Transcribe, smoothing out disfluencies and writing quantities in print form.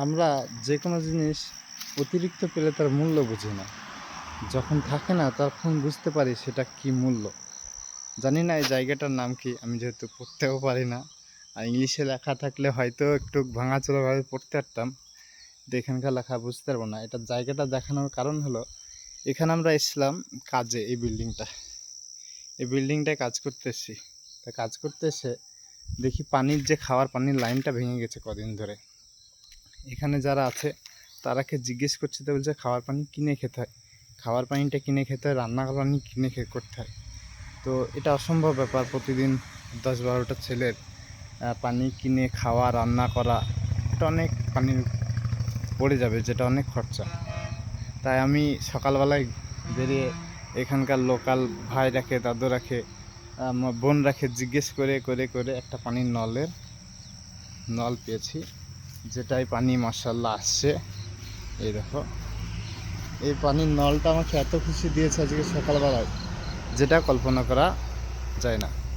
আমরা যে কোনো জিনিস অতিরিক্ত পেলে তার মূল্য বুঝি না। যখন থাকে না তখন বুঝতে পারি সেটা কি মূল্য। জানি না এই জায়গাটার নাম কি, আমি যেহেতু পড়তেও পারি না, আর ইংলিশে লেখা থাকলে হয়তো একটু ভাঙাচোরাভাবে পড়তে পারতাম, কিন্তু এখানকার লেখা বুঝতে পারবো না। এটার জায়গাটা দেখানোর কারণ হলো, এখানে আমরা এসলাম কাজে। এই বিল্ডিংটায় কাজ করতে এসেছি। তা কাজ করতে এসে দেখি পানির যে খাওয়ার পানির লাইনটা ভেঙে গেছে কদিন ধরে। এখানে যারা আছে তারাকে জিজ্ঞেস করছে, তো বলছে খাওয়ার পানি কিনে খেতে হয়, খাওয়ার পানিটা কিনে খেতে হয়, রান্নার পানি কিনে করতে হয়। তো এটা অসম্ভব ব্যাপার, প্রতিদিন 10-12টা ছেলের পানি কিনে খাওয়া, রান্না করা, এটা অনেক পানি পড়ে যাবে, যেটা অনেক খরচা। তাই আমি সকালবেলায় বেরিয়ে এখানকার লোকাল ভাই রাখে, দাদু রাখে, বোন রাখে, জিজ্ঞেস করে করে করে একটা পানির নল পেয়েছি, যেটাই পানি মাশাআল্লাহ আসছে। এই দেখো, এই পানির নলটা আমাকে এত খুশি দিয়েছে আজকে সকালবেলায়, যেটা কল্পনা করা যায় না।